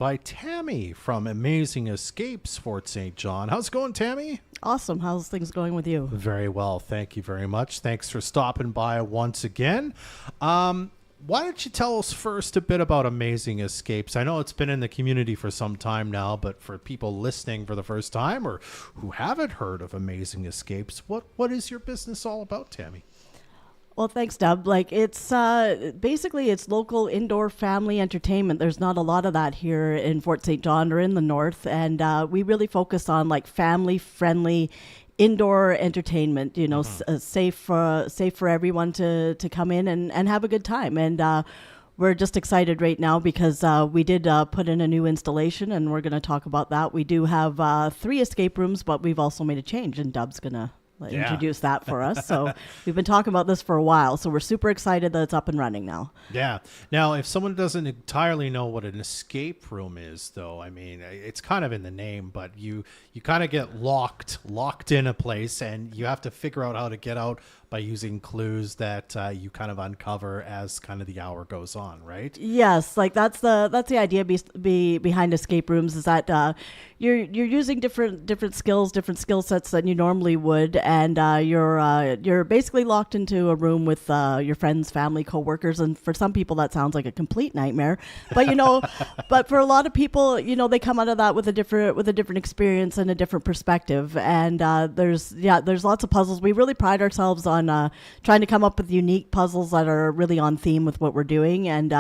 by Tammy from Amazing Escapes, Fort St. John. How's it going, Tammy? Awesome. How's things going with you? Very well. Thank you very much. Thanks for stopping by once again. Why don't you tell us first a bit about Amazing Escapes? I know it's been in the community for some time now, but for people listening for the first time or who haven't heard of Amazing Escapes, what is your business all about, Tammy? Well, thanks, Deb. It's basically it's local indoor family entertainment. There's not a lot of that here in Fort St. John or in the north, and we really focus on family friendly indoor entertainment. Safe for everyone to come in and have a good time. And we're just excited right now because we did put in a new installation, and we're going to talk about that. We do have 3 escape rooms, but we've also made a change, and Deb's going to introduce that for us. So we've been talking about this for a while, so we're super excited that it's up and running now. Yeah. Now, if someone doesn't entirely know what an escape room is, though, I mean, it's kind of in the name, but you kind of get locked in a place, and you have to figure out how to get out by using clues that you kind of uncover as kind of the hour goes on, right? Yes, that's the idea behind escape rooms, is that you're using different skills, different skill sets than you normally would, and you're basically locked into a room with your friends, family, coworkers, and for some people that sounds like a complete nightmare, but but for a lot of people, they come out of that with a different experience and a different perspective, and there's lots of puzzles. We really pride ourselves on trying to come up with unique puzzles that are really on theme with what we're doing, and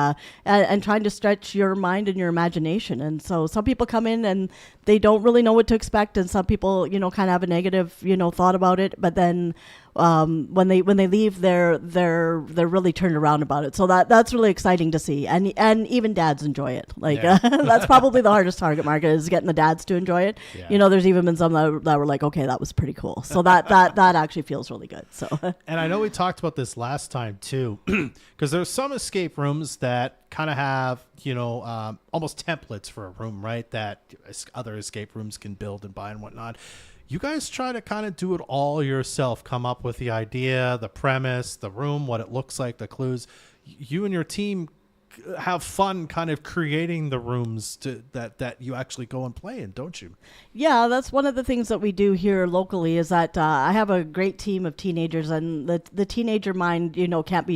trying to stretch your mind and your imagination. And so some people come in and they don't really know what to expect, and some people kind of have a negative thought about it, but then when they leave, they're really turned around about it. So that's really exciting to see, and even dads enjoy it. That's probably the hardest target market, is getting the dads to enjoy it. Yeah. There's even been some that were like, okay, that was pretty cool. So that actually feels really good. So and I know we talked about this last time too, because there's some escape rooms that kind of have almost templates for a room, right, that other escape rooms can build and buy and whatnot. You guys try to kind of do it all yourself, come up with the idea, the premise, the room, what it looks like, the clues. You and your team have fun kind of creating the rooms that you actually go and play in, don't you? Yeah, that's one of the things that we do here locally, is that I have a great team of teenagers, and the teenager mind, can't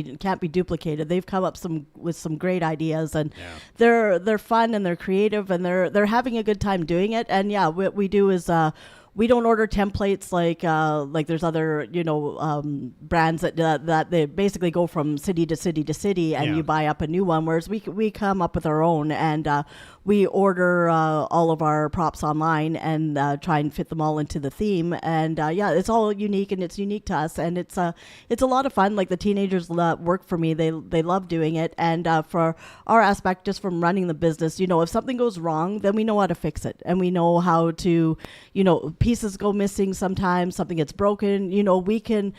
be duplicated. They've come up with some great ideas, and they're fun and they're creative, and they're having a good time doing it. And what we do is we don't order templates like there's other brands that they basically go from city to city to city, and you buy up a new one. Whereas we come up with our own, and we order all of our props online and try and fit them all into the theme. And it's all unique, and it's unique to us, and it's a lot of fun. Like, the teenagers work for me; they love doing it. And for our aspect, just from running the business, if something goes wrong, then we know how to fix it, and we know how to pieces go missing sometimes, something gets broken, we can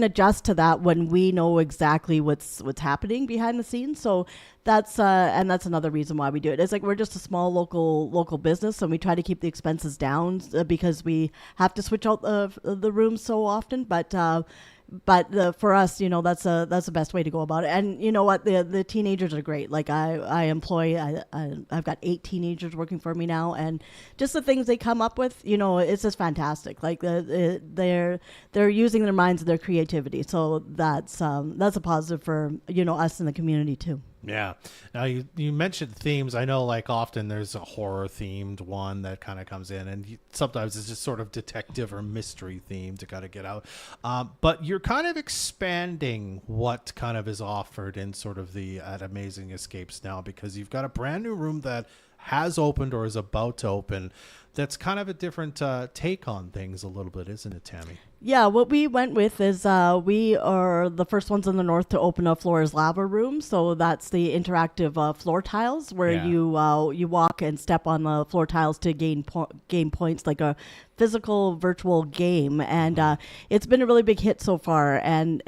adjust to that when we know exactly what's happening behind the scenes. So that's another reason why we do it. It's like we're just a small local business, and we try to keep the expenses down because we have to switch out the rooms so often. But for us, that's the best way to go about it. And you know what, the teenagers are great. Like, I've got 8 teenagers working for me now, and just the things they come up with, it's just fantastic. Like, they're using their minds and their creativity. So that's a positive for us in the community too. Yeah. Now you mentioned themes. I know, often there's a horror themed one that kind of comes in, and sometimes it's just sort of detective or mystery themed to kind of get out. But you're kind of expanding what kind of is offered in sort of at Amazing Escapes now, because you've got a brand new room that has opened or is about to open. That's kind of a different take on things a little bit, isn't it, Tammy? Yeah, what we went with is we are the first ones in the north to open a floor is lava room. So that's the interactive floor tiles where you walk and step on the floor tiles to gain points, like a physical virtual game. And it's been a really big hit so far. And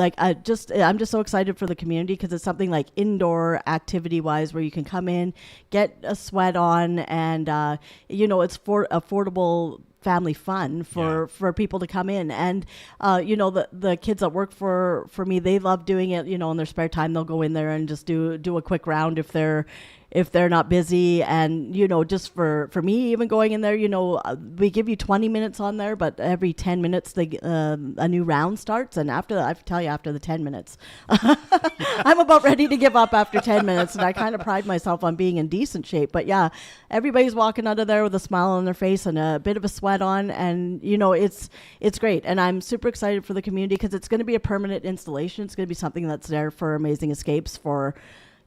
I'm just so excited for the community, because it's something like indoor activity wise where you can come in, get a sweat on, and it's for affordable family fun for people to come in. And the kids that work for me, they love doing it. In their spare time, they'll go in there and just do a quick round if they're if they're not busy. And, just for me, even going in there, we give you 20 minutes on there, but every 10 minutes, a new round starts. And after that, I tell you, after the 10 minutes, I'm about ready to give up after 10 minutes. And I kind of pride myself on being in decent shape. But yeah, everybody's walking out of there with a smile on their face and a bit of a sweat on. And, it's great. And I'm super excited for the community because it's going to be a permanent installation. It's going to be something that's there for Amazing Escapes for,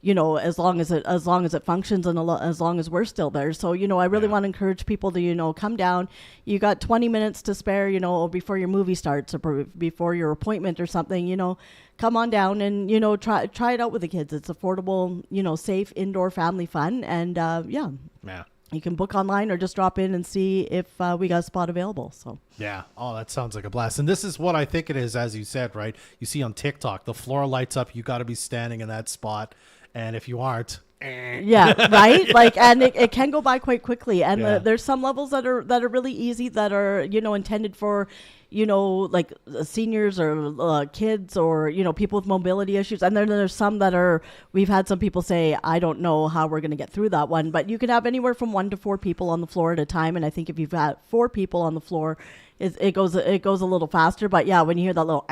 as long as it functions and as long as we're still there. So, I really want to encourage people to, come down. You got 20 minutes to spare, before your movie starts or before your appointment or something, come on down and, try it out with the kids. It's affordable, safe indoor family fun. And, yeah. You can book online or just drop in and see if we got a spot available. So yeah. Oh, that sounds like a blast. And this is what I think it is, as you said, right? You see on TikTok, the floor lights up. You got to be standing in that spot. And if you aren't, yeah, right. And it can go by quite quickly. And there's some levels that are really easy that are, intended for, like seniors or kids or, people with mobility issues. And then there's some that we've had some people say, I don't know how we're going to get through that one. But you can have anywhere from 1 to 4 people on the floor at a time. And I think if you've got 4 people on the floor, it goes a little faster. But yeah, when you hear that little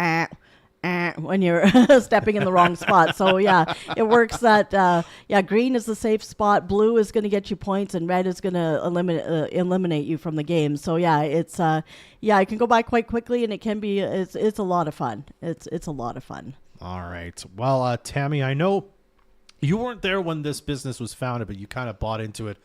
when you're stepping in the wrong spot. So yeah, it works that, green is the safe spot. Blue is going to get you points and red is going to eliminate you from the game. So yeah, it can go by quite quickly and it can be, it's a lot of fun. It's a lot of fun. All right. Well, Tammy, I know you weren't there when this business was founded, but you kind of bought into it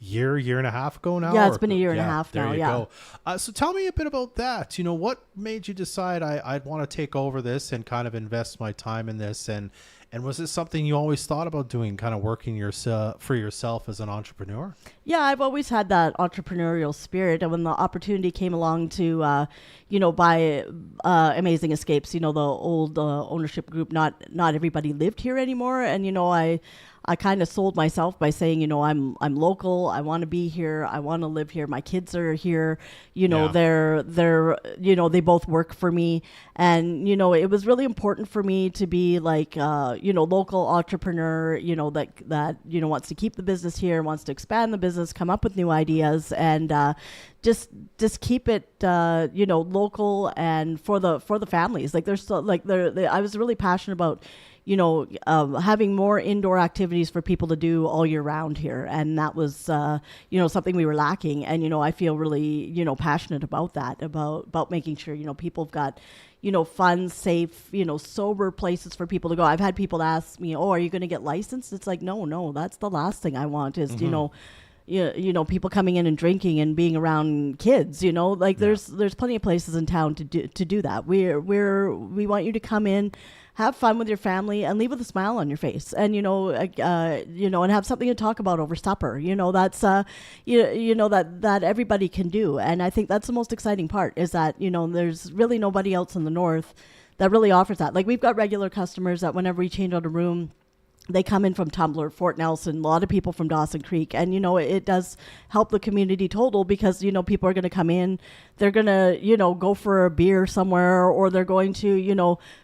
year and a half ago now? Yeah, it's been a year and a half now. There you go. So tell me a bit about that. What made you decide I'd want to take over this and kind of invest my time in this? And was this something you always thought about doing, kind of working for yourself as an entrepreneur? Yeah, I've always had that entrepreneurial spirit. And when the opportunity came along to, buy Amazing Escapes, the old ownership group, not everybody lived here anymore. And, I kind of sold myself by saying, I'm local. I want to be here. I want to live here. My kids are here. They're they both work for me. And, it was really important for me to be like, local entrepreneur, that wants to keep the business here, wants to expand the business, come up with new ideas, and just keep it, local and for the families. Like there's so, like I was really passionate about, having more indoor activities for people to do all year round here. And that was, something we were lacking. And, I feel really, passionate about that, about making sure, people have got, fun, safe, sober places for people to go. I've had people ask me, oh, are you going to get licensed? It's like, no, that's the last thing I want is, people coming in and drinking and being around kids, there's plenty of places in town to do that. We want you to come in, have fun with your family and leave with a smile on your face and, and have something to talk about over supper. That's, that everybody can do. And I think that's the most exciting part is that, there's really nobody else in the North that really offers that. Like we've got regular customers that whenever we change out a room, they come in from Tumbler, Fort Nelson, a lot of people from Dawson Creek. And, it does help the community total because, people are going to come in. They're going to, go for a beer somewhere or they're going to,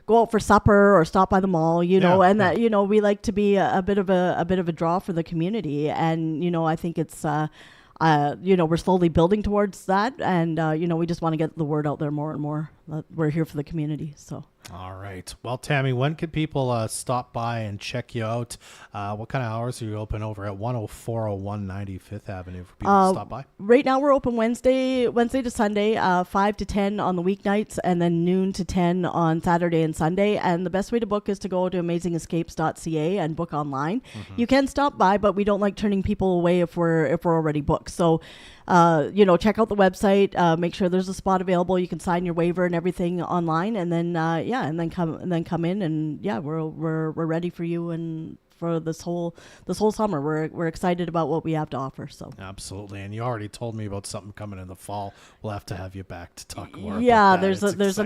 go out for supper or stop by the mall, that, we like to be a bit of a draw for the community. And, I think it's, we're slowly building towards that. And, we just want to get the word out there more and more. We're here for the community. So. All right. Well, Tammy, when can people stop by and check you out? What kind of hours are you open over at 10401 95th Avenue for people to stop by? Right now we're open Wednesday to Sunday, 5 to 10 on the weeknights, and then noon to 10 on Saturday and Sunday. And the best way to book is to go to amazingescapes.ca and book online. Mm-hmm. You can stop by, but we don't like turning people away if we're already booked. So, check out the website, make sure there's a spot available. You can sign your waiver and everything online, and then come in, and we're ready for you and for this whole summer. We're excited about what we have to offer. So absolutely, and you already told me about something coming in the fall. We'll have to have you back to talk more. Yeah, about that. there's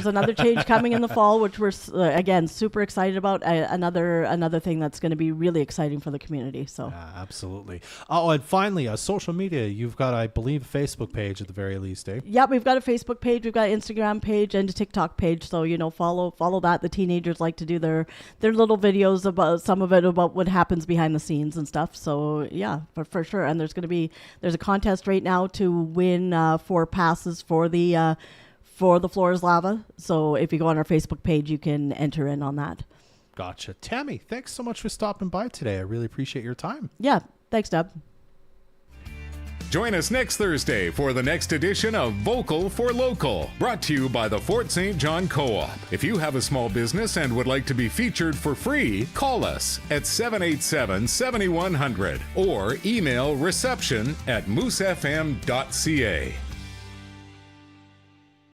another change coming in the fall, which we're again super excited about. Another thing that's going to be really exciting for the community. So absolutely. Oh, and finally, social media. You've got, I believe, a Facebook page at the very least, eh? Yeah, we've got a Facebook page, we've got an Instagram page, and a TikTok page. So follow that. The teenagers like to do their little videos about some of it. it about what happens behind the scenes and stuff. So yeah, for sure. And there's a contest right now to win 4 passes for the Floor is Lava. So if you go on our Facebook page, you can enter in on that. Gotcha. Tammy, thanks so much for stopping by today. I really appreciate your time. Yeah, thanks, Deb. Join us next Thursday for the next edition of Vocal for Local, brought to you by the Fort St. John Co-op. If you have a small business and would like to be featured for free, call us at 787-7100 or email reception@moosefm.ca.